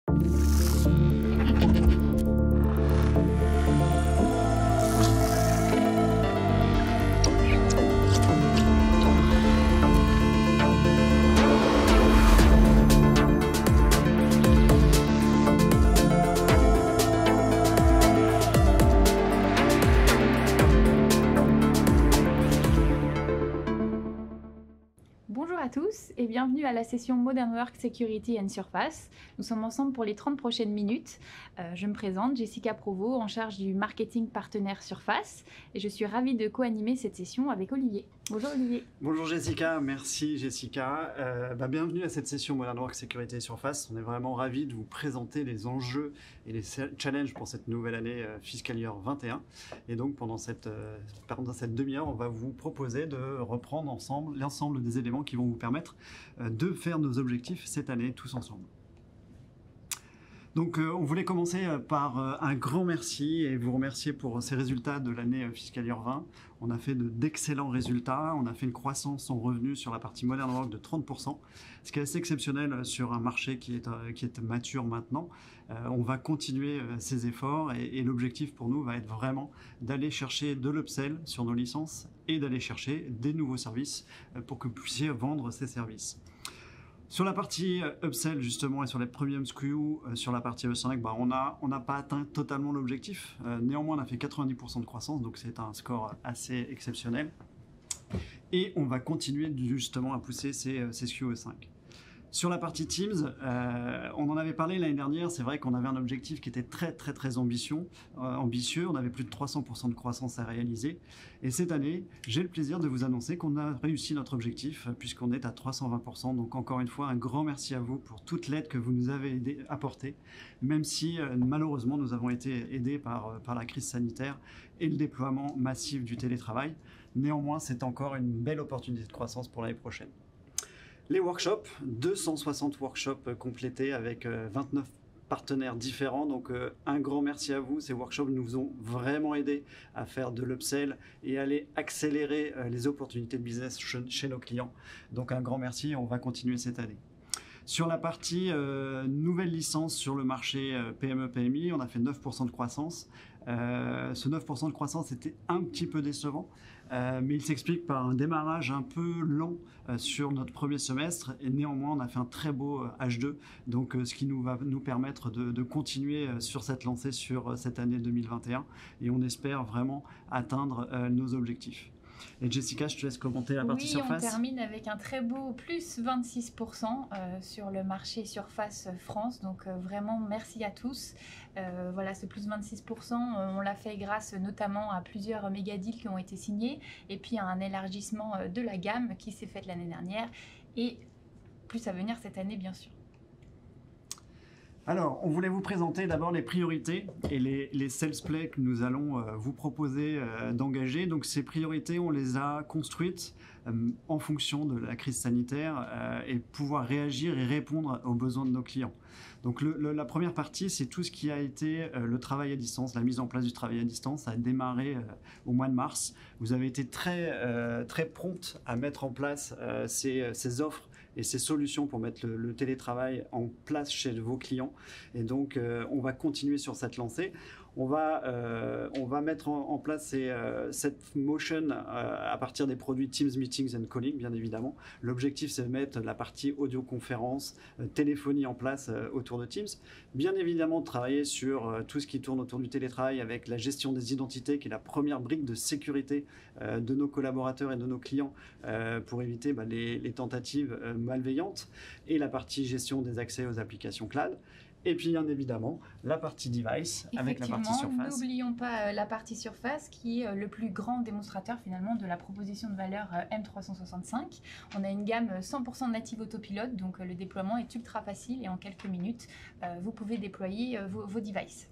Bonjour à tous et bienvenue à la session Modern Work Security and Surface. Nous sommes ensemble pour les 30 prochaines minutes. Je me présente, Jessica Provost, en charge du marketing partenaire Surface, et je suis ravie de co-animer cette session avec Olivier. Bonjour Olivier. Bonjour Jessica, merci Jessica. Bienvenue à cette session Modern Work Security and Surface. On est vraiment ravis de vous présenter les enjeux et les challenges pour cette nouvelle année fiscal year 21. Et donc pendant cette demi-heure, on va vous proposer de reprendre ensemble l'ensemble des éléments qui vont vous permettre de faire nos objectifs cette année tous ensemble. Donc on voulait commencer par un grand merci et vous remercier pour ces résultats de l'année fiscal year 20. On a fait d'excellents résultats, on a fait une croissance en revenus sur la partie Modern Work de 30%, ce qui est assez exceptionnel sur un marché qui est mature maintenant. On va continuer ces efforts et l'objectif pour nous va être vraiment d'aller chercher de l'upsell sur nos licences et d'aller chercher des nouveaux services pour que vous puissiez vendre ces services. Sur la partie upsell justement et sur les premium SKU, sur la partie E5, on n'a pas atteint totalement l'objectif. Néanmoins, on a fait 90% de croissance, donc c'est un score assez exceptionnel. Et on va continuer justement à pousser ces SKU E5. Sur la partie Teams, on en avait parlé l'année dernière, c'est vrai qu'on avait un objectif qui était très ambitieux, on avait plus de 300% de croissance à réaliser, et cette année, j'ai le plaisir de vous annoncer qu'on a réussi notre objectif puisqu'on est à 320%, donc encore une fois un grand merci à vous pour toute l'aide que vous nous avez apportée, même si malheureusement nous avons été aidés par la crise sanitaire et le déploiement massif du télétravail. Néanmoins, c'est encore une belle opportunité de croissance pour l'année prochaine. Les workshops, 260 workshops complétés avec 29 partenaires différents. Donc un grand merci à vous. Ces workshops nous ont vraiment aidés à faire de l'upsell et à aller accélérer les opportunités de business chez nos clients. Donc un grand merci, on va continuer cette année. Sur la partie nouvelle licence sur le marché PME-PMI, on a fait 9% de croissance. Ce 9% de croissance était un petit peu décevant, mais il s'explique par un démarrage un peu lent sur notre premier semestre, et néanmoins on a fait un très beau H2, donc ce qui va nous permettre de continuer sur cette lancée sur cette année 2021, et on espère vraiment atteindre nos objectifs. Et Jessica, je te laisse commenter la partie Surface. Oui, on termine avec un très beau plus 26% sur le marché Surface France. Donc vraiment, merci à tous. Voilà, ce plus 26%, on l'a fait grâce notamment à plusieurs méga deals qui ont été signés et puis à un élargissement de la gamme qui s'est fait l'année dernière et plus à venir cette année, bien sûr. Alors, on voulait vous présenter d'abord les priorités et les sales plays que nous allons vous proposer d'engager. Donc, ces priorités, on les a construites en fonction de la crise sanitaire et pouvoir réagir et répondre aux besoins de nos clients. Donc, la première partie, c'est tout ce qui a été le travail à distance. La mise en place du travail à distance a démarré au mois de mars. Vous avez été très prompte à mettre en place ces offres et ces solutions pour mettre le télétravail en place chez vos clients. Et donc, on va continuer sur cette lancée. On va mettre en place cette motion à partir des produits Teams Meetings and Calling, bien évidemment. L'objectif, c'est de mettre la partie audioconférence, téléphonie en place autour de Teams. Bien évidemment, de travailler sur tout ce qui tourne autour du télétravail avec la gestion des identités, qui est la première brique de sécurité de nos collaborateurs et de nos clients pour éviter les tentatives malveillantes, et la partie gestion des accès aux applications cloud. Et puis bien évidemment la partie device avec la partie Surface. N'oublions pas la partie Surface qui est le plus grand démonstrateur finalement de la proposition de valeur M365. On a une gamme 100% native autopilote, donc le déploiement est ultra facile et en quelques minutes vous pouvez déployer vos devices.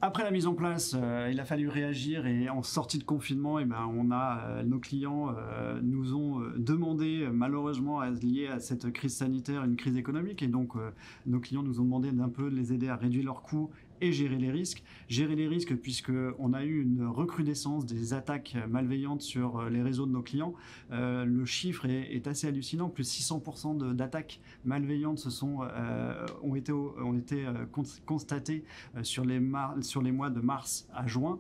Après la mise en place, il a fallu réagir, et en sortie de confinement, nos clients nous ont demandé, malheureusement lié à cette crise sanitaire, une crise économique, et donc nos clients nous ont demandé d'un peu de les aider à réduire leurs coûts et gérer les risques. Gérer les risques puisqu'on a eu une recrudescence des attaques malveillantes sur les réseaux de nos clients. Le chiffre est assez hallucinant, plus 600% d'attaques malveillantes ont été constatées sur les mois de mars à juin.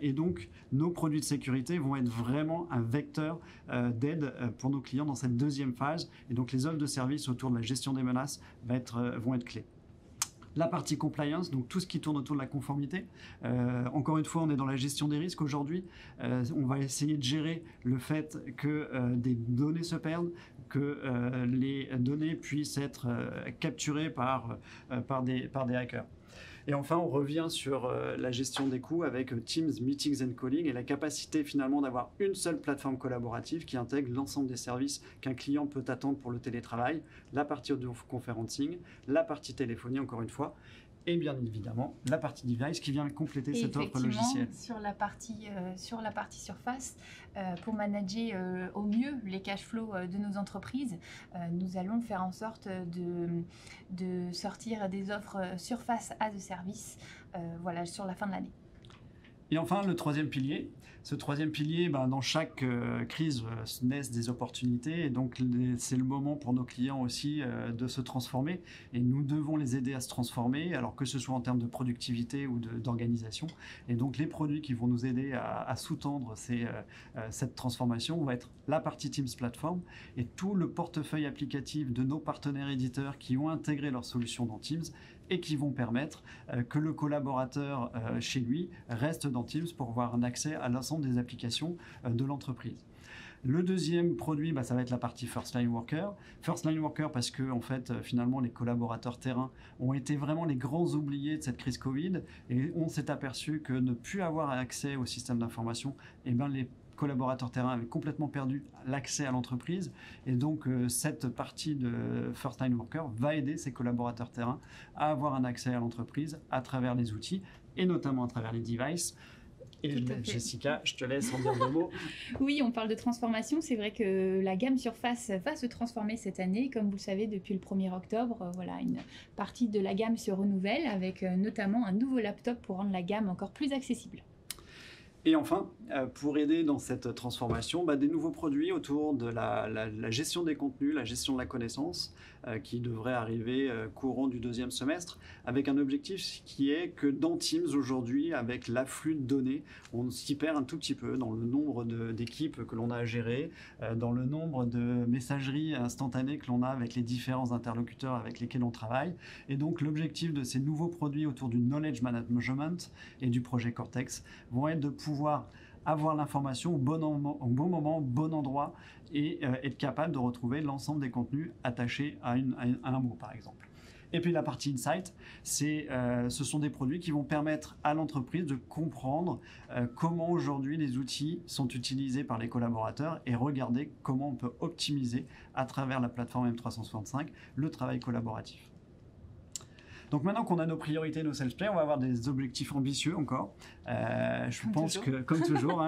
Et donc, nos produits de sécurité vont être vraiment un vecteur d'aide pour nos clients dans cette deuxième phase. Et donc, les offres de services autour de la gestion des menaces vont être clés. La partie compliance, donc tout ce qui tourne autour de la conformité. Encore une fois, on est dans la gestion des risques aujourd'hui. On va essayer de gérer le fait que des données se perdent, que les données puissent être capturées par des hackers. Et enfin, on revient sur la gestion des coûts avec Teams, Meetings and Calling et la capacité finalement d'avoir une seule plateforme collaborative qui intègre l'ensemble des services qu'un client peut attendre pour le télétravail, la partie audio conferencing, la partie téléphonie encore une fois, et bien évidemment la partie device qui vient compléter cette offre logicielle. Sur la partie surface, pour manager au mieux les cash flows de nos entreprises, nous allons faire en sorte de sortir des offres surface as a service sur la fin de l'année. Et enfin, le troisième pilier. Ce troisième pilier, dans chaque crise naissent des opportunités et donc c'est le moment pour nos clients aussi de se transformer et nous devons les aider à se transformer, alors que ce soit en termes de productivité ou d'organisation. Et donc les produits qui vont nous aider à sous-tendre cette transformation vont être la partie Teams Platform et tout le portefeuille applicatif de nos partenaires éditeurs qui ont intégré leurs solutions dans Teams et qui vont permettre que le collaborateur chez lui reste dans Teams pour avoir un accès à l'ensemble des applications de l'entreprise. Le deuxième produit, ça va être la partie First Line Worker. First Line Worker parce que en fait, finalement, les collaborateurs terrain ont été vraiment les grands oubliés de cette crise Covid et on s'est aperçu que ne plus avoir accès au système d'information, les collaborateurs terrain avaient complètement perdu l'accès à l'entreprise et donc cette partie de First Line Worker va aider ces collaborateurs terrain à avoir un accès à l'entreprise à travers les outils et notamment à travers les devices. Et Jessica, je te laisse en dire deux mots. Oui, on parle de transformation. C'est vrai que la gamme Surface va se transformer cette année. Comme vous le savez, depuis le 1er octobre, une partie de la gamme se renouvelle avec notamment un nouveau laptop pour rendre la gamme encore plus accessible. Et enfin, pour aider dans cette transformation, des nouveaux produits autour de la gestion des contenus, la gestion de la connaissance, qui devrait arriver courant du deuxième semestre, avec un objectif qui est que dans Teams aujourd'hui, avec l'afflux de données, on s'y perd un tout petit peu dans le nombre d'équipes que l'on a à gérer, dans le nombre de messageries instantanées que l'on a avec les différents interlocuteurs avec lesquels on travaille. Et donc l'objectif de ces nouveaux produits autour du Knowledge Management et du projet Cortex vont être de pouvoir avoir l'information au bon moment, au bon endroit et être capable de retrouver l'ensemble des contenus attachés à un mot par exemple. Et puis la partie Insight, ce sont des produits qui vont permettre à l'entreprise de comprendre comment aujourd'hui les outils sont utilisés par les collaborateurs et regarder comment on peut optimiser à travers la plateforme M365 le travail collaboratif. Donc maintenant qu'on a nos priorités, nos sales play, on va avoir des objectifs ambitieux encore. Je pense que, comme toujours,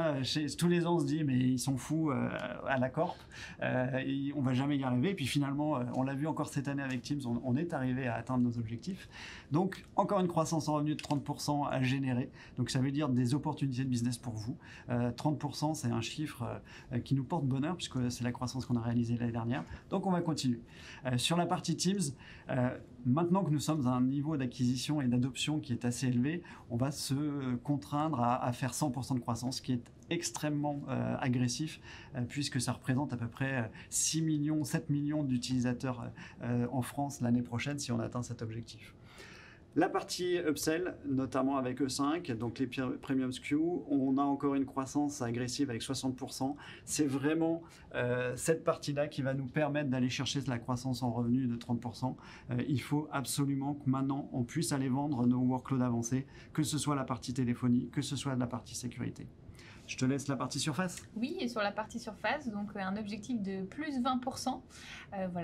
tous les ans on se dit mais ils sont fous à la Corp, on va jamais y arriver. Et puis finalement, on l'a vu encore cette année avec Teams, on est arrivé à atteindre nos objectifs. Donc encore une croissance en revenus de 30% à générer. Donc ça veut dire des opportunités de business pour vous. 30% c'est un chiffre qui nous porte bonheur puisque c'est la croissance qu'on a réalisée l'année dernière. Donc on va continuer. Sur la partie Teams, maintenant que nous sommes à un niveau d'acquisition et d'adoption qui est assez élevé, on va se contraindre à faire 100% de croissance, qui est extrêmement agressif, puisque ça représente à peu près 6 millions, 7 millions d'utilisateurs en France l'année prochaine si on atteint cet objectif. La partie upsell, notamment avec E5, donc les premium SKU, on a encore une croissance agressive avec 60%. C'est vraiment cette partie-là qui va nous permettre d'aller chercher la croissance en revenus de 30%. Il faut absolument que maintenant on puisse aller vendre nos workloads avancés, que ce soit la partie téléphonie, que ce soit la partie sécurité. Je te laisse la partie surface. Oui, et sur la partie surface, donc un objectif de plus 20%.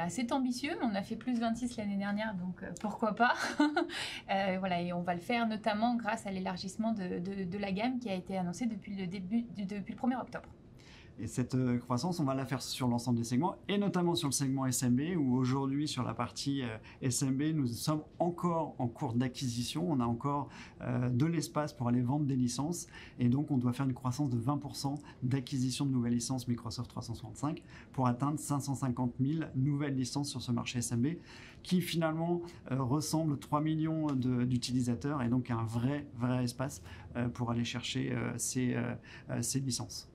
C'est ambitieux, mais on a fait plus 26 l'année dernière, donc pourquoi pas. Et on va le faire notamment grâce à l'élargissement de la gamme qui a été annoncée depuis le 1er octobre. Et cette croissance, on va la faire sur l'ensemble des segments, et notamment sur le segment SMB, où aujourd'hui, sur la partie SMB, nous sommes encore en cours d'acquisition. On a encore de l'espace pour aller vendre des licences, et donc on doit faire une croissance de 20% d'acquisition de nouvelles licences Microsoft 365 pour atteindre 550 000 nouvelles licences sur ce marché SMB, qui finalement ressemble aux 3 millions d'utilisateurs, et donc un vrai espace pour aller chercher ces licences.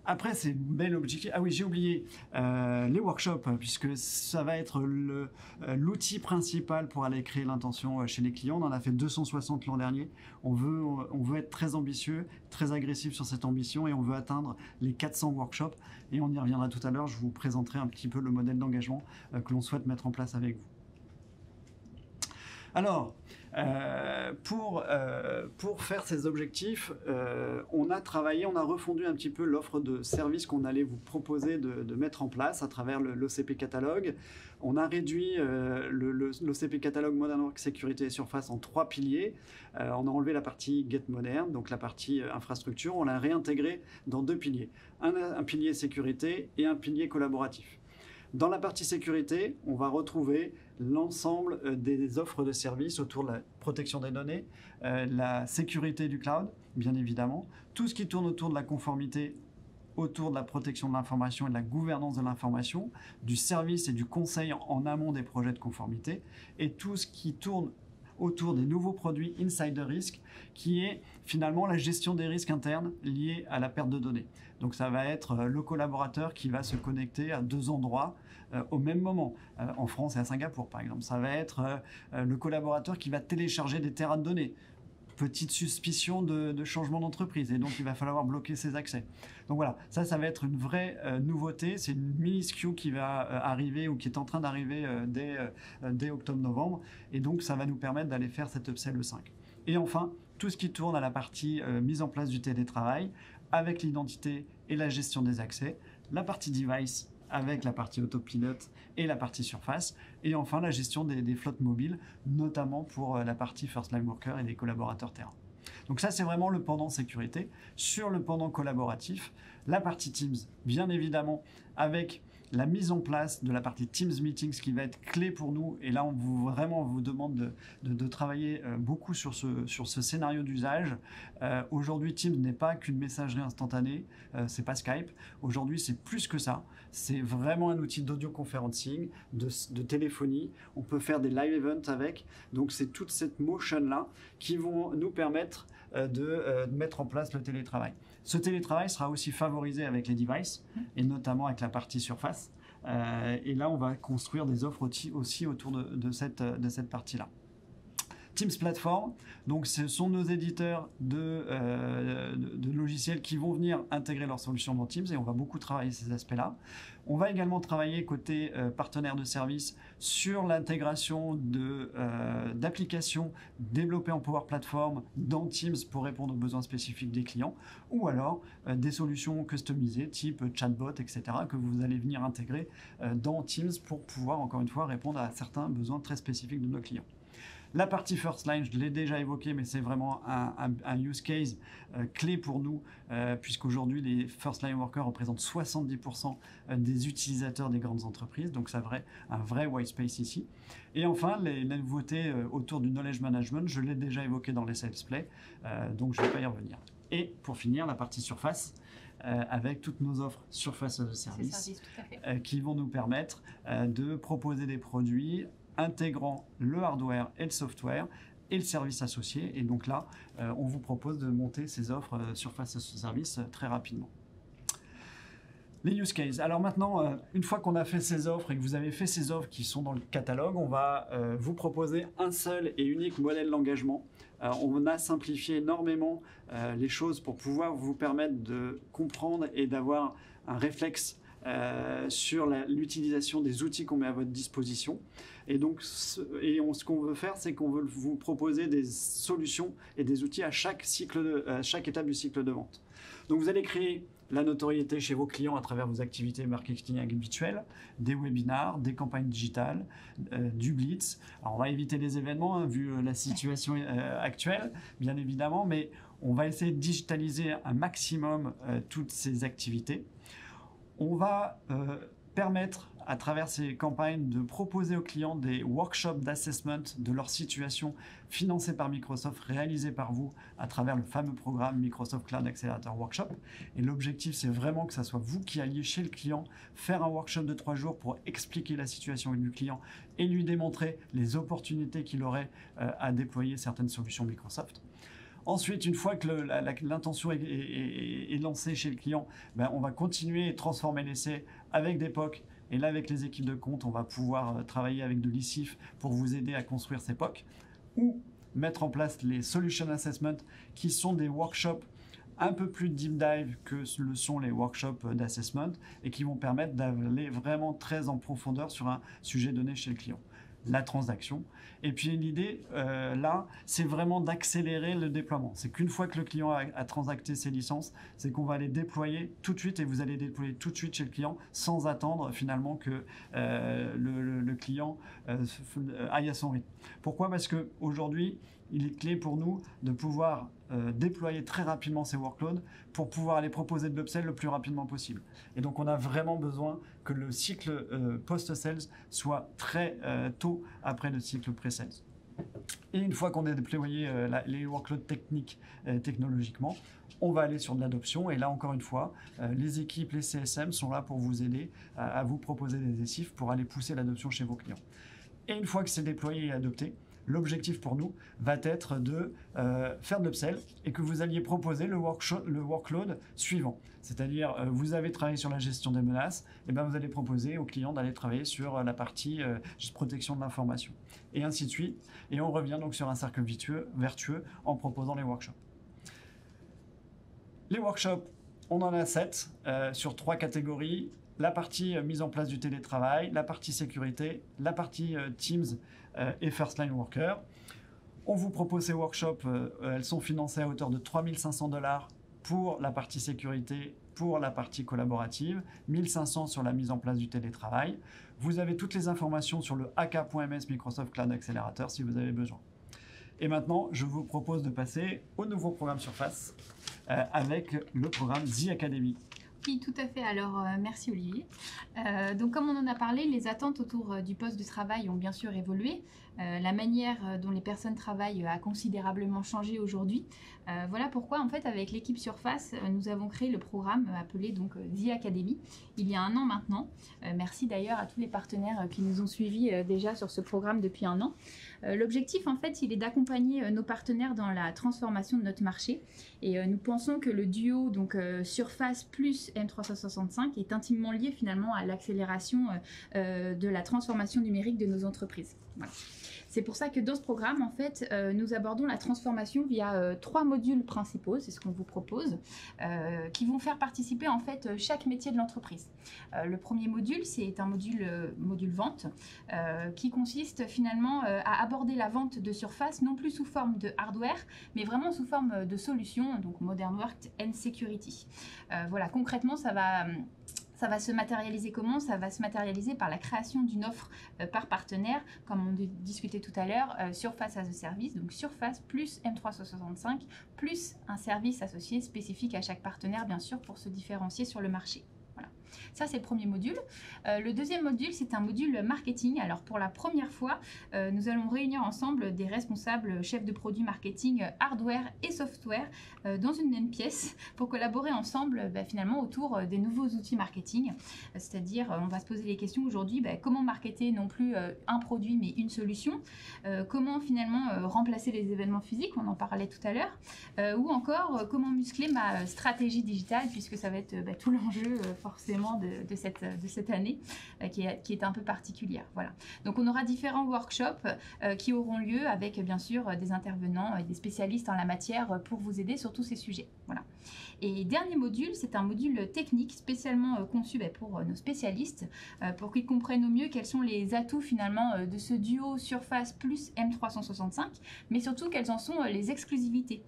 Après ces belles objectifs, ah oui, j'ai oublié les workshops, puisque ça va être l'outil principal pour aller créer l'intention chez les clients. On en a fait 260 l'an dernier. On veut être très ambitieux, très agressif sur cette ambition, et on veut atteindre les 400 workshops. Et on y reviendra tout à l'heure. Je vous présenterai un petit peu le modèle d'engagement que l'on souhaite mettre en place avec vous. Alors, pour faire ces objectifs, on a refondu un petit peu l'offre de services qu'on allait vous proposer de mettre en place à travers l'OCP Catalogue. On a réduit l'OCP Catalogue Modern Work, Sécurité et Surface en 3 piliers. On a enlevé la partie Get Modern, donc la partie infrastructure. On l'a réintégré dans 2 piliers. Un pilier sécurité et un pilier collaboratif. Dans la partie sécurité, on va retrouver l'ensemble des offres de services autour de la protection des données, la sécurité du cloud, bien évidemment, tout ce qui tourne autour de la conformité, autour de la protection de l'information et de la gouvernance de l'information, du service et du conseil en amont des projets de conformité, et tout ce qui tourne autour des nouveaux produits Insider Risk, qui est finalement la gestion des risques internes liés à la perte de données. Donc ça va être le collaborateur qui va se connecter à 2 endroits au même moment, en France et à Singapour par exemple. Ça va être le collaborateur qui va télécharger des terras de données. Petite suspicion de changement d'entreprise, et donc il va falloir bloquer ses accès. Donc voilà, ça va être une vraie nouveauté. C'est une mini-SKU qui va arriver, ou qui est en train d'arriver dès octobre-novembre, et donc ça va nous permettre d'aller faire cette upsell le 5. Et enfin, tout ce qui tourne à la partie mise en place du télétravail, avec l'identité et la gestion des accès, la partie device avec la partie autopilot et la partie surface, et enfin la gestion des flottes mobiles, notamment pour la partie first line worker et les collaborateurs terrain. Donc ça, c'est vraiment le pendant sécurité. Sur le pendant collaboratif, la partie Teams, bien évidemment, avec la mise en place de la partie Teams Meetings qui va être clé pour nous. Et là, on vous demande de travailler beaucoup sur ce scénario d'usage. Aujourd'hui, Teams n'est pas qu'une messagerie instantanée, c'est pas Skype. Aujourd'hui, c'est plus que ça. C'est vraiment un outil d'audio conferencing, de téléphonie. On peut faire des live events avec. Donc, c'est toute cette motion-là qui vont nous permettre de mettre en place le télétravail. Ce télétravail sera aussi favorisé avec les devices, et notamment avec la partie surface. Et là, on va construire des offres aussi autour de cette partie-là. Teams Platform, donc ce sont nos éditeurs de logiciels qui vont venir intégrer leurs solutions dans Teams, et on va beaucoup travailler ces aspects-là. On va également travailler côté partenaire de service sur l'intégration d'applications développées en Power Platform dans Teams pour répondre aux besoins spécifiques des clients, ou alors des solutions customisées type chatbot, etc., que vous allez venir intégrer dans Teams pour pouvoir, encore une fois, répondre à certains besoins très spécifiques de nos clients. La partie first line, je l'ai déjà évoqué, mais c'est vraiment un use case clé pour nous, puisqu'aujourd'hui, les first line workers représentent 70% des utilisateurs des grandes entreprises. Donc, c'est un vrai white space ici. Et enfin, les nouveautés autour du knowledge management, je l'ai déjà évoqué dans les sales play, donc je ne vais pas y revenir. Et pour finir, la partie surface, avec toutes nos offres surface de service, qui vont nous permettre de proposer des produits intégrant le hardware et le software et le service associé. Et donc là, on vous propose de monter ces offres surface de service très rapidement. Les use cases. Alors maintenant, une fois qu'on a fait ces offres et que vous avez fait ces offres qui sont dans le catalogue, on va vous proposer un seul et unique modèle d'engagement. On a simplifié énormément les choses pour pouvoir vous permettre de comprendre et d'avoir un réflexe sur l'utilisation des outils qu'on met à votre disposition. Et donc, ce qu'on veut faire, c'est qu'on veut vous proposer des solutions et des outils à chaque étape du cycle de vente. Donc, vous allez créer la notoriété chez vos clients à travers vos activités marketing habituelles, des webinars, des campagnes digitales, du blitz. Alors, on va éviter les événements, vu la situation actuelle, bien évidemment, mais On va essayer de digitaliser un maximum toutes ces activités. On va permettre, à travers ces campagnes, de proposer aux clients des workshops d'assessment de leur situation financés par Microsoft, réalisés par vous à travers le fameux programme Microsoft Cloud Accelerator Workshop. Et l'objectif, c'est vraiment que ce soit vous qui alliez chez le client faire un workshop de 3 jours pour expliquer la situation du client et lui démontrer les opportunités qu'il aurait à déployer certaines solutions Microsoft. Ensuite, une fois que l'intention est lancée chez le client, on va continuer et transformer l'essai avec des POC. Et là, avec les équipes de compte, on va pouvoir travailler avec de l'ICIF pour vous aider à construire ces POC ou mettre en place les Solution Assessment qui sont des workshops un peu plus deep dive que le sont les workshops d'assessment et qui vont permettre d'aller vraiment très en profondeur sur un sujet donné chez le client. La transaction. Et puis l'idée, là, c'est vraiment d'accélérer le déploiement. C'est qu'une fois que le client a transacté ses licences, c'est qu'on va les déployer tout de suite et vous allez déployer tout de suite chez le client sans attendre finalement que le client aille à son rythme. Pourquoi ? Parce qu'aujourd'hui, il est clé pour nous de pouvoir déployer très rapidement ces workloads pour pouvoir aller proposer de l'upsell le plus rapidement possible. Et donc, on a vraiment besoin que le cycle post-sales soit très tôt après le cycle pré-sales. Et une fois qu'on a déployé les workloads techniques technologiquement, on va aller sur de l'adoption. Et là, encore une fois, les équipes, les CSM sont là pour vous aider à vous proposer des ESIF pour aller pousser l'adoption chez vos clients. Et une fois que c'est déployé et adopté, l'objectif pour nous va être de faire de l'upsell et que vous alliez proposer le workload suivant. C'est-à-dire, vous avez travaillé sur la gestion des menaces, et vous allez proposer aux clients d'aller travailler sur la partie protection de l'information. Et ainsi de suite. Et on revient donc sur un cercle vertueux en proposant les workshops. Les workshops, on en a 7 sur 3 catégories. La partie mise en place du télétravail, la partie sécurité, la partie Teams et First Line Worker. On vous propose ces workshops, elles sont financées à hauteur de 3 500 $ pour la partie sécurité, pour la partie collaborative, 1 500 sur la mise en place du télétravail. Vous avez toutes les informations sur le aka.ms Microsoft Cloud Accelerator si vous avez besoin. Et maintenant, je vous propose de passer au nouveau programme Surface avec le programme The Academy. Oui, tout à fait. Alors, merci Olivier. Donc, comme on en a parlé, les attentes autour du poste de travail ont bien sûr évolué. La manière dont les personnes travaillent a considérablement changé aujourd'hui. Voilà pourquoi, en fait, avec l'équipe Surface, nous avons créé le programme appelé donc The Academy il y a 1 an maintenant. Merci d'ailleurs à tous les partenaires qui nous ont suivis déjà sur ce programme depuis 1 an. L'objectif, en fait, il est d'accompagner nos partenaires dans la transformation de notre marché. Et nous pensons que le duo donc Surface plus M365 est intimement lié finalement à l'accélération de la transformation numérique de nos entreprises. Voilà. C'est pour ça que dans ce programme, en fait, nous abordons la transformation via 3 modules principaux, c'est ce qu'on vous propose, qui vont faire participer en fait chaque métier de l'entreprise. Le premier module, c'est un module vente, qui consiste finalement à aborder la vente de Surface non plus sous forme de hardware, mais vraiment sous forme de solution, donc Modern Work and Security. Voilà, concrètement, ça va se matérialiser comment ? Ça va se matérialiser par la création d'une offre par partenaire, comme on discutait tout à l'heure, Surface as a Service, donc Surface plus M365, plus un service associé spécifique à chaque partenaire, bien sûr, pour se différencier sur le marché. Voilà. Ça, c'est le premier module. Le deuxième module, c'est un module marketing. Alors, pour la première fois, nous allons réunir ensemble des responsables chefs de produits marketing hardware et software dans une même pièce pour collaborer ensemble finalement autour des nouveaux outils marketing. C'est-à-dire, on va se poser les questions aujourd'hui, comment marketer non plus un produit mais une solution, comment finalement remplacer les événements physiques, on en parlait tout à l'heure, ou encore comment muscler ma stratégie digitale, puisque ça va être tout l'enjeu forcément de cette année qui est un peu particulière. Voilà. Donc on aura différents workshops qui auront lieu avec bien sûr des intervenants et des spécialistes en la matière pour vous aider sur tous ces sujets. Voilà. Et dernier module, c'est un module technique spécialement conçu pour nos spécialistes pour qu'ils comprennent au mieux quels sont les atouts finalement de ce duo Surface plus M365, mais surtout quelles en sont les exclusivités.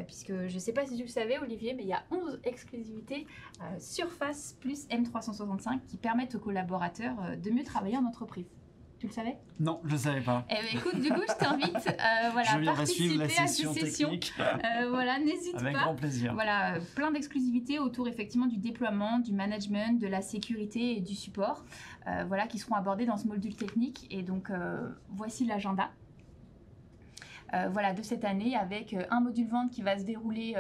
Puisque je ne sais pas si tu le savais Olivier, mais il y a 11 exclusivités Surface plus M365 qui permettent aux collaborateurs de mieux travailler en entreprise. Tu le savais? Non, je ne savais pas. Eh ben, écoute, du coup, je t'invite voilà, à participer à ces sessions. Voilà, n'hésite pas. Avec grand plaisir. Voilà, plein d'exclusivités autour effectivement du déploiement, du management, de la sécurité et du support, voilà, qui seront abordées dans ce module technique. Et donc, voici l'agenda. Voilà, de cette année avec un module vente qui va se dérouler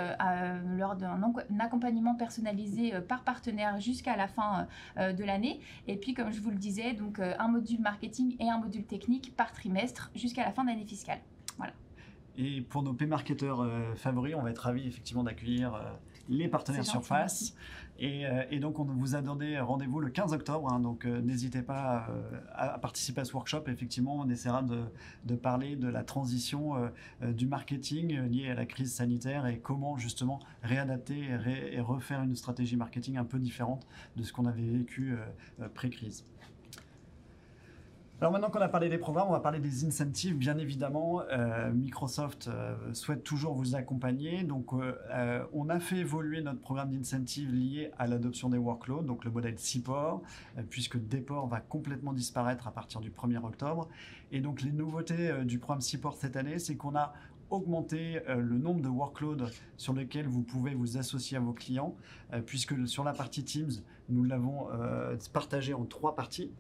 lors d'un accompagnement personnalisé par partenaire jusqu'à la fin de l'année. Et puis, comme je vous le disais, donc un module marketing et un module technique par trimestre jusqu'à la fin de l'année fiscale. Voilà. Et pour nos P-marketeurs favoris, on va être ravis effectivement d'accueillir les partenaires Surface. Et donc, on vous a donné rendez-vous le 15 octobre. Hein, donc, n'hésitez pas à participer à ce workshop. Effectivement, on essaiera de parler de la transition du marketing lié à la crise sanitaire et comment justement réadapter et refaire une stratégie marketing un peu différente de ce qu'on avait vécu pré-crise. Alors maintenant qu'on a parlé des programmes, on va parler des incentives. Bien évidemment, Microsoft souhaite toujours vous accompagner. Donc, on a fait évoluer notre programme d'incentive lié à l'adoption des workloads, donc le modèle CPOR, puisque Deport va complètement disparaître à partir du 1er octobre. Et donc, les nouveautés du programme CPOR cette année, c'est qu'on a augmenté le nombre de workloads sur lesquels vous pouvez vous associer à vos clients, puisque sur la partie Teams, nous l'avons partagé en 3 parties.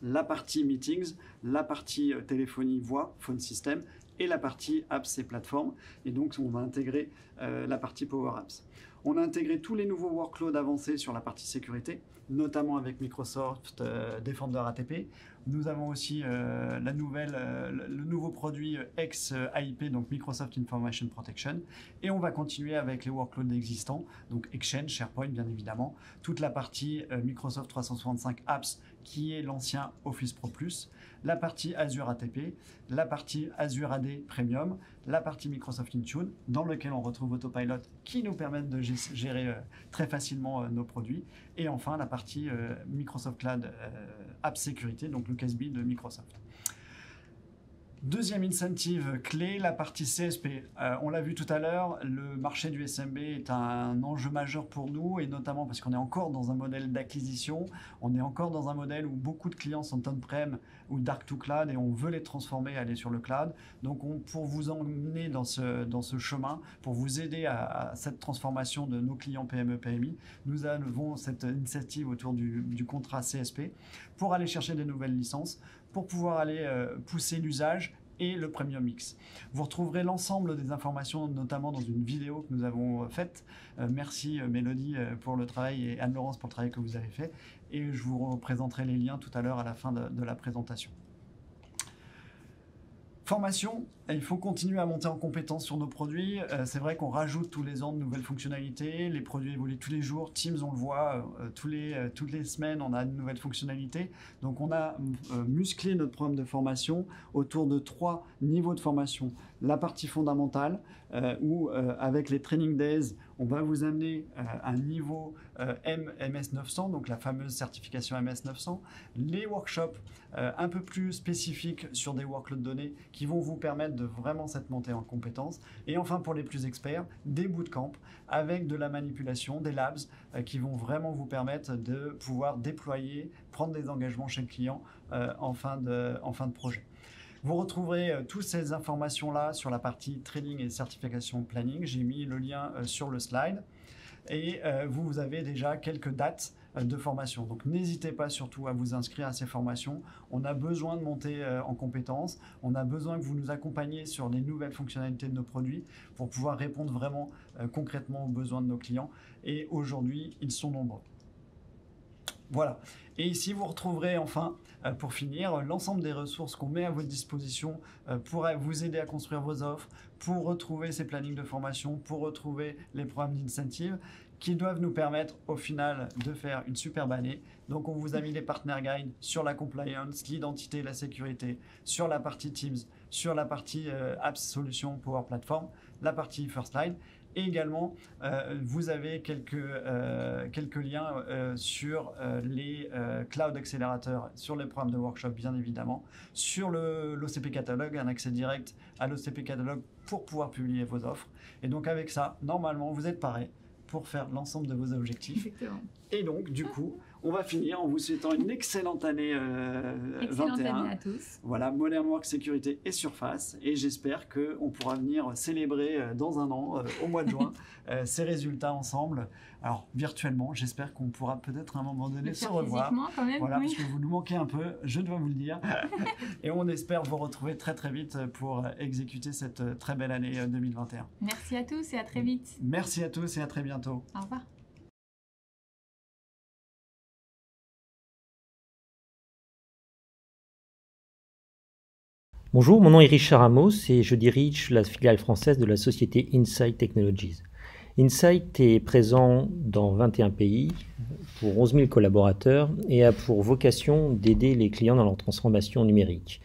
La partie meetings, la partie téléphonie voix, phone system, et la partie apps et plateformes. Et donc, on va intégrer la partie Power Apps. On a intégré tous les nouveaux workloads avancés sur la partie sécurité, notamment avec Microsoft Defender ATP. Nous avons aussi le nouveau produit ex-AIP, donc Microsoft Information Protection. Et on va continuer avec les workloads existants, donc Exchange, SharePoint bien évidemment, toute la partie Microsoft 365 Apps, qui est l'ancien Office Pro Plus, la partie Azure ATP, la partie Azure AD Premium, la partie Microsoft Intune, dans lequel on retrouve Autopilot, qui nous permettent de gérer très facilement nos produits, et enfin la partie Microsoft Cloud App Sécurité, donc le CASB de Microsoft. Deuxième incentive clé, la partie CSP. On l'a vu tout à l'heure, le marché du SMB est un enjeu majeur pour nous, et notamment parce qu'on est encore dans un modèle d'acquisition, on est encore dans un modèle où beaucoup de clients sont on-prem ou dark to cloud, et on veut les transformer, aller sur le cloud. Donc pour vous emmener dans ce chemin, pour vous aider à cette transformation de nos clients PME, PMI, nous avons cette initiative autour du contrat CSP pour aller chercher des nouvelles licences, pour pouvoir aller pousser l'usage et le Premium Mix. Vous retrouverez l'ensemble des informations, notamment dans une vidéo que nous avons faite. Merci Mélodie pour le travail et Anne-Laurence pour le travail que vous avez fait. Et je vous présenterai les liens tout à l'heure à la fin de la présentation. Formation, il faut continuer à monter en compétence sur nos produits. C'est vrai qu'on rajoute tous les ans de nouvelles fonctionnalités. Les produits évoluent tous les jours. Teams, on le voit, toutes les semaines, on a de nouvelles fonctionnalités. Donc, on a musclé notre programme de formation autour de 3 niveaux de formation. La partie fondamentale, où avec les Training Days, on va vous amener un niveau MS 900, donc la fameuse certification MS 900. Les workshops un peu plus spécifiques sur des workloads donnés qui vont vous permettre de vraiment cette montée en compétences. Et enfin, pour les plus experts, des bootcamps avec de la manipulation, des labs qui vont vraiment vous permettre de pouvoir déployer, prendre des engagements chez le client en fin de projet. Vous retrouverez toutes ces informations-là sur la partie training et certification planning. J'ai mis le lien sur le slide. Et vous avez déjà quelques dates de formation. Donc n'hésitez pas surtout à vous inscrire à ces formations. On a besoin de monter en compétences. On a besoin que vous nous accompagniez sur les nouvelles fonctionnalités de nos produits pour pouvoir répondre vraiment concrètement aux besoins de nos clients. Et aujourd'hui, ils sont nombreux. Voilà. Et ici, vous retrouverez enfin, pour finir, l'ensemble des ressources qu'on met à votre disposition pour vous aider à construire vos offres, pour retrouver ces plannings de formation, pour retrouver les programmes d'incentive qui doivent nous permettre au final de faire une superbe année. Donc on vous a mis les partner guides sur la compliance, l'identité, la sécurité, sur la partie Teams, sur la partie Apps Solutions Power Platform, la partie First Slide. Et également, vous avez quelques liens sur les cloud accélérateurs, sur les programmes de workshop bien évidemment, sur l'OCP Catalogue, un accès direct à l'OCP Catalogue pour pouvoir publier vos offres. Et donc avec ça, normalement, vous êtes paré pour faire l'ensemble de vos objectifs. Exactement. Et donc, du coup, On va finir en vous souhaitant une excellente année Excellente 21. année à tous. Voilà, Modern Work, sécurité et surface. Et j'espère qu'on pourra venir célébrer dans un an, au mois de juin, ces résultats ensemble. Alors, virtuellement, j'espère qu'on pourra peut-être à un moment donné se revoir. Physiquement quand même, Voilà, oui. parce que vous nous manquez un peu, je dois vous le dire. Et on espère vous retrouver très très vite pour exécuter cette très belle année 2021. Merci à tous et à très vite. Merci à tous et à très bientôt. Au revoir. Bonjour, mon nom est Richard Amos et je dirige la filiale française de la société Insight Technologies. Insight est présent dans 21 pays pour 11 000 collaborateurs et a pour vocation d'aider les clients dans leur transformation numérique.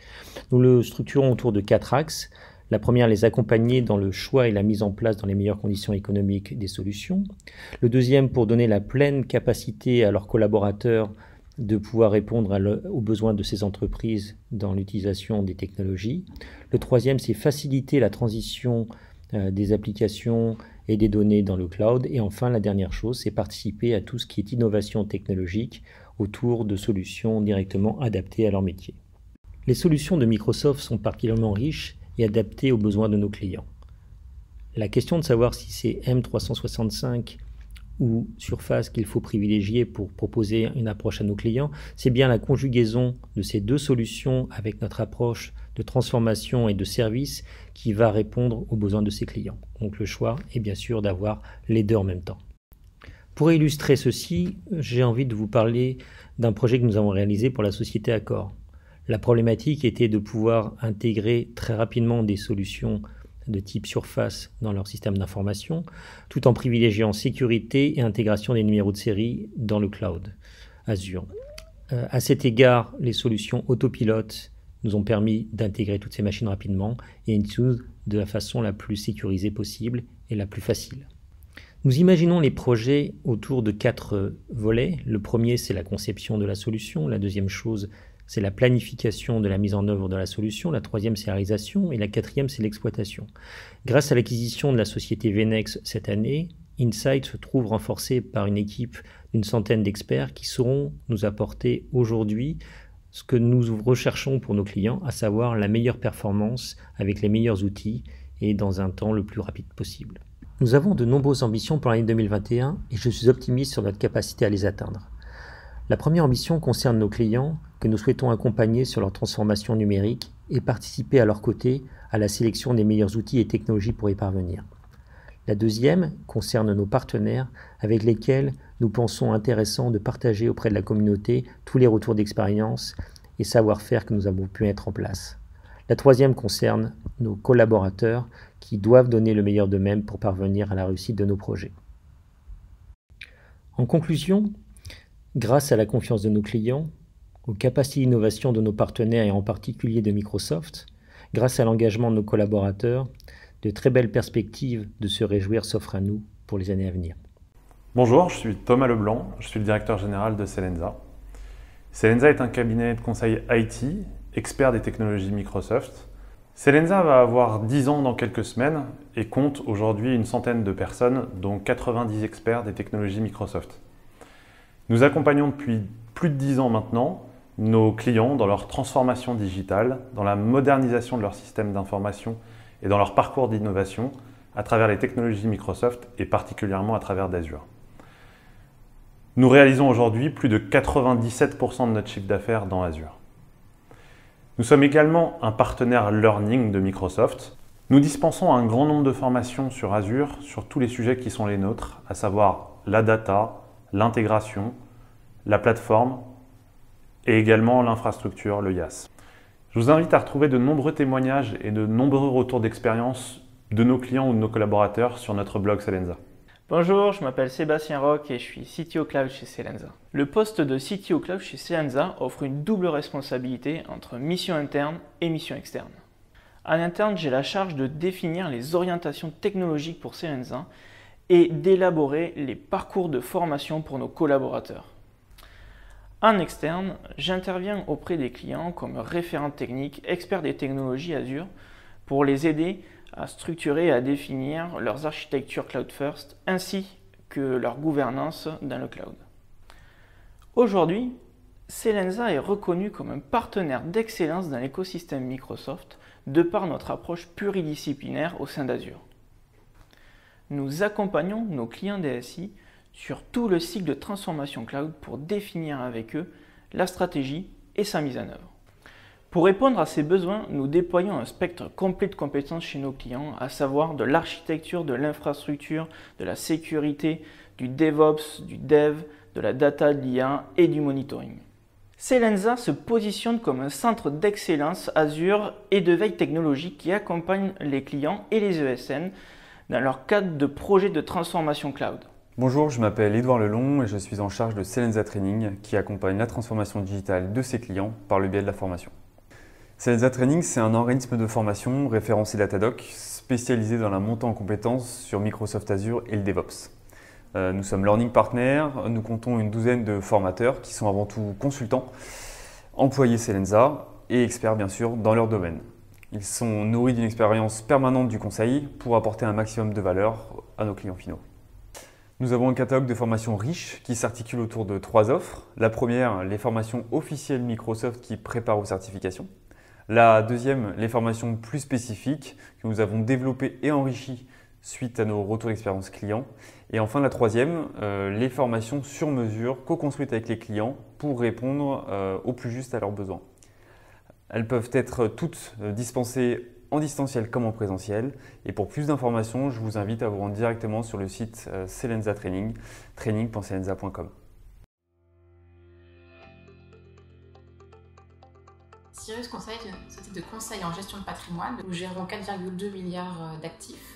Nous le structurons autour de 4 axes. La première, les accompagner dans le choix et la mise en place dans les meilleures conditions économiques des solutions. Le deuxième, pour donner la pleine capacité à leurs collaborateurs de pouvoir répondre aux besoins de ces entreprises dans l'utilisation des technologies. Le troisième, c'est faciliter la transition des applications et des données dans le cloud. Et enfin, la dernière chose, c'est participer à tout ce qui est innovation technologique autour de solutions directement adaptées à leur métier. Les solutions de Microsoft sont particulièrement riches et adaptées aux besoins de nos clients. La question de savoir si c'est M365 ou Surface qu'il faut privilégier pour proposer une approche à nos clients, c'est bien la conjugaison de ces deux solutions avec notre approche de transformation et de service qui va répondre aux besoins de ces clients. Donc le choix est bien sûr d'avoir les deux en même temps. Pour illustrer ceci, j'ai envie de vous parler d'un projet que nous avons réalisé pour la société Accor. La problématique était de pouvoir intégrer très rapidement des solutions de type Surface dans leur système d'information, tout en privilégiant sécurité et intégration des numéros de série dans le cloud Azure. À cet égard, les solutions autopilote nous ont permis d'intégrer toutes ces machines rapidement et de la façon la plus sécurisée possible et la plus facile. Nous imaginons les projets autour de 4 volets. Le premier, c'est la conception de la solution. La deuxième chose, c'est la planification de la mise en œuvre de la solution. La troisième, c'est la réalisation. Et la quatrième, c'est l'exploitation. Grâce à l'acquisition de la société Venex cette année, Insight se trouve renforcé par une équipe d'une centaine d'experts qui sauront nous apporter aujourd'hui ce que nous recherchons pour nos clients, à savoir la meilleure performance avec les meilleurs outils et dans un temps le plus rapide possible. Nous avons de nombreuses ambitions pour l'année 2021 et je suis optimiste sur notre capacité à les atteindre. La première ambition concerne nos clients que nous souhaitons accompagner sur leur transformation numérique et participer à leur côté à la sélection des meilleurs outils et technologies pour y parvenir. La deuxième concerne nos partenaires avec lesquels nous pensons intéressant de partager auprès de la communauté tous les retours d'expérience et savoir-faire que nous avons pu mettre en place. La troisième concerne nos collaborateurs qui doivent donner le meilleur d'eux-mêmes pour parvenir à la réussite de nos projets. En conclusion, grâce à la confiance de nos clients, aux capacités d'innovation de nos partenaires et en particulier de Microsoft, grâce à l'engagement de nos collaborateurs, de très belles perspectives de se réjouir s'offrent à nous pour les années à venir. Bonjour, je suis Thomas Leblanc, je suis le directeur général de Selensa. Selensa est un cabinet de conseil IT, expert des technologies Microsoft. Selensa va avoir 10 ans dans quelques semaines et compte aujourd'hui une centaine de personnes, dont 90 experts des technologies Microsoft. Nous accompagnons depuis plus de 10 ans maintenant nos clients dans leur transformation digitale, dans la modernisation de leur système d'information et dans leur parcours d'innovation à travers les technologies Microsoft et particulièrement à travers d'Azure. Nous réalisons aujourd'hui plus de 97% de notre chiffre d'affaires dans Azure. Nous sommes également un partenaire learning de Microsoft. Nous dispensons un grand nombre de formations sur Azure sur tous les sujets qui sont les nôtres, à savoir la data, l'intégration, la plateforme et également l'infrastructure, le IaaS. Je vous invite à retrouver de nombreux témoignages et de nombreux retours d'expérience de nos clients ou de nos collaborateurs sur notre blog Selensa. Bonjour, je m'appelle Sébastien Roch et je suis CTO Cloud chez Selensa. Le poste de CTO Cloud chez Selensa offre une double responsabilité entre mission interne et mission externe. En interne, j'ai la charge de définir les orientations technologiques pour Selensa et d'élaborer les parcours de formation pour nos collaborateurs. En externe, j'interviens auprès des clients comme référent technique, expert des technologies Azure, pour les aider à structurer et à définir leurs architectures Cloud First ainsi que leur gouvernance dans le cloud. Aujourd'hui, Selensa est reconnu comme un partenaire d'excellence dans l'écosystème Microsoft de par notre approche pluridisciplinaire au sein d'Azure. Nous accompagnons nos clients DSI sur tout le cycle de transformation cloud pour définir avec eux la stratégie et sa mise en œuvre. Pour répondre à ces besoins, nous déployons un spectre complet de compétences chez nos clients, à savoir de l'architecture, de l'infrastructure, de la sécurité, du DevOps, du Dev, de la data, de l'IA et du monitoring. Selensa se positionne comme un centre d'excellence Azure et de veille technologique qui accompagne les clients et les ESN dans leur cadre de projet de transformation cloud. Bonjour, je m'appelle Édouard Lelong et je suis en charge de Selensa Training qui accompagne la transformation digitale de ses clients par le biais de la formation. Selensa Training, c'est un organisme de formation référencé Datadoc spécialisé dans la montée en compétences sur Microsoft Azure et le DevOps. Nous sommes Learning Partner, nous comptons une douzaine de formateurs qui sont avant tout consultants, employés Selensa et experts bien sûr dans leur domaine. Ils sont nourris d'une expérience permanente du conseil pour apporter un maximum de valeur à nos clients finaux. Nous avons un catalogue de formations riche qui s'articule autour de 3 offres. La première, les formations officielles Microsoft qui préparent aux certifications. La deuxième, les formations plus spécifiques que nous avons développées et enrichies suite à nos retours d'expérience clients. Et enfin la troisième, les formations sur mesure co-construites avec les clients pour répondre au plus juste à leurs besoins. Elles peuvent être toutes dispensées en distanciel comme en présentiel. Et pour plus d'informations, je vous invite à vous rendre directement sur le site Selensa Training, training.selensa.com. Sirius Conseil est une société de conseil en gestion de patrimoine. Nous gérons 4,2 milliards d'actifs.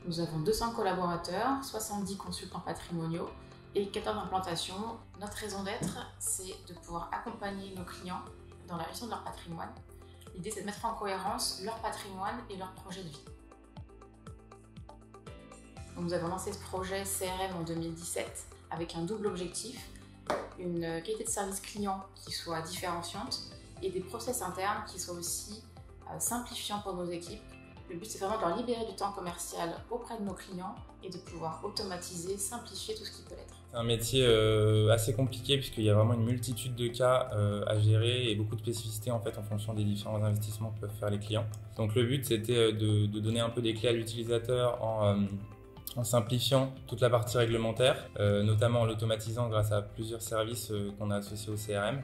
Nous avons 200 collaborateurs, 70 consultants patrimoniaux et 14 implantations. Notre raison d'être, c'est de pouvoir accompagner nos clients dans la gestion de leur patrimoine. L'idée, c'est de mettre en cohérence leur patrimoine et leur projet de vie. Donc, nous avons lancé ce projet CRM en 2017 avec un double objectif, une qualité de service client qui soit différenciante et des process internes qui soient aussi simplifiants pour nos équipes. Le but, c'est vraiment de leur libérer du temps commercial auprès de nos clients et de pouvoir automatiser, simplifier tout ce qui peut l'être. C'est un métier assez compliqué puisqu'il y a vraiment une multitude de cas à gérer et beaucoup de spécificités en fait en fonction des différents investissements que peuvent faire les clients. Donc le but, c'était de donner un peu des clés à l'utilisateur en simplifiant toute la partie réglementaire, notamment en l'automatisant grâce à plusieurs services qu'on a associés au CRM.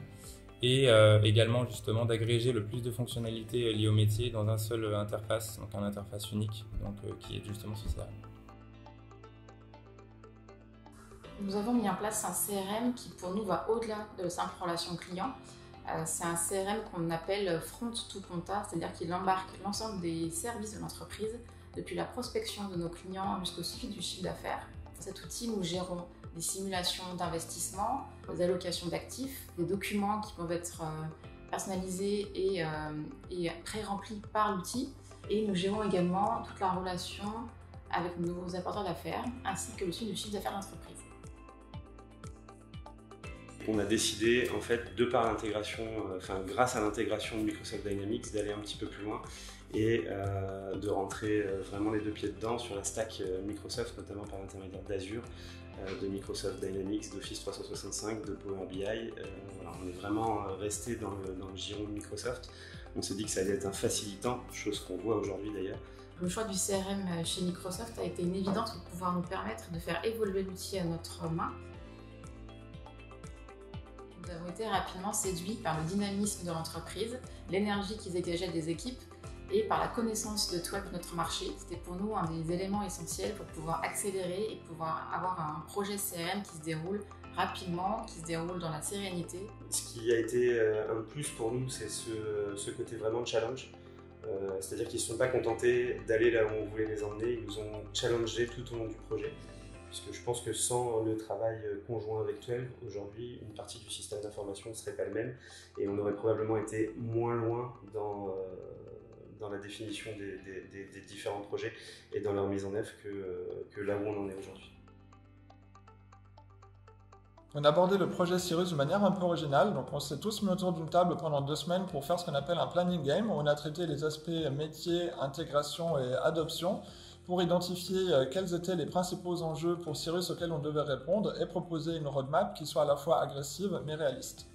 Et également justement d'agréger le plus de fonctionnalités liées au métier dans un seul interface, donc un interface unique, donc, qui est justement ce CRM. Nous avons mis en place un CRM qui pour nous va au-delà de la simple relation client. C'est un CRM qu'on appelle Front to Compta, c'est-à-dire qu'il embarque l'ensemble des services de l'entreprise, depuis la prospection de nos clients jusqu'au suivi du chiffre d'affaires. Dans cet outil, nous gérons des simulations d'investissement, des allocations d'actifs, des documents qui peuvent être personnalisés et pré-remplis par l'outil. Et nous gérons également toute la relation avec nos apporteurs d'affaires, ainsi que le suivi du chiffre d'affaires de l'entreprise. On a décidé, en fait, de par l'intégration, grâce à l'intégration de Microsoft Dynamics, d'aller un petit peu plus loin et de rentrer vraiment les deux pieds dedans sur la stack Microsoft, notamment par l'intermédiaire d'Azure, de Microsoft Dynamics, d'Office 365, de Power BI. Voilà, on est vraiment resté dans le giron de Microsoft. On s'est dit que ça allait être un facilitant, chose qu'on voit aujourd'hui d'ailleurs. Le choix du CRM chez Microsoft a été une évidence pour pouvoir nous permettre de faire évoluer l'outil à notre main. Nous avons été rapidement séduits par le dynamisme de l'entreprise, l'énergie qui dégageait des équipes et par la connaissance de toi de notre marché. C'était pour nous un des éléments essentiels pour pouvoir accélérer et pouvoir avoir un projet CRM qui se déroule rapidement, qui se déroule dans la sérénité. Ce qui a été un plus pour nous, c'est ce côté vraiment challenge. C'est-à-dire qu'ils ne se sont pas contentés d'aller là où on voulait les emmener, ils nous ont challengés tout au long du projet. Puisque je pense que sans le travail conjoint avec 12, aujourd'hui, une partie du système d'information ne serait pas le même et on aurait probablement été moins loin dans la définition des différents projets et dans leur mise en œuvre que là où on en est aujourd'hui. On a abordé le projet Sirius de manière un peu originale, donc on s'est tous mis autour d'une table pendant 2 semaines pour faire ce qu'on appelle un planning game, où on a traité les aspects métier, intégration et adoption, pour identifier quels étaient les principaux enjeux pour Cyrus auxquels on devait répondre et proposer une roadmap qui soit à la fois agressive mais réaliste.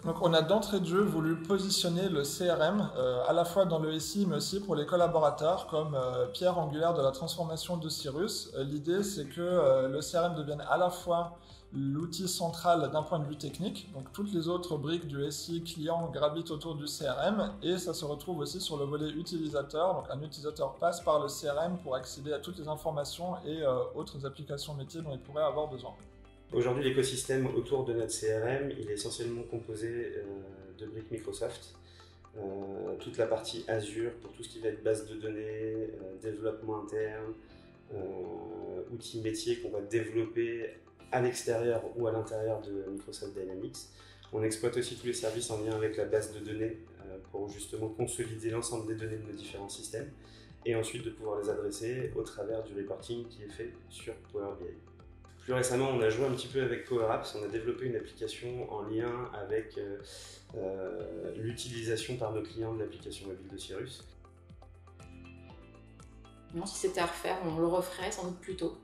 Donc on a d'entrée de jeu voulu positionner le CRM à la fois dans le SI mais aussi pour les collaborateurs comme pierre angulaire de la transformation de Cyrus. L'idée c'est que le CRM devienne à la fois l'outil central d'un point de vue technique, donc toutes les autres briques du SI client gravitent autour du CRM et ça se retrouve aussi sur le volet utilisateur. Donc un utilisateur passe par le CRM pour accéder à toutes les informations et autres applications métiers dont il pourrait avoir besoin. Aujourd'hui, l'écosystème autour de notre CRM, il est essentiellement composé de briques Microsoft. Toute la partie Azure pour tout ce qui va être base de données, développement interne, outils métiers qu'on va développer à l'extérieur ou à l'intérieur de Microsoft Dynamics. On exploite aussi tous les services en lien avec la base de données pour justement consolider l'ensemble des données de nos différents systèmes et ensuite de pouvoir les adresser au travers du reporting qui est fait sur Power BI. Plus récemment, on a joué un petit peu avec Power Apps, on a développé une application en lien avec l'utilisation par nos clients de l'application mobile de Cyrus. Non, si c'était à refaire, on le referait sans doute plus tôt.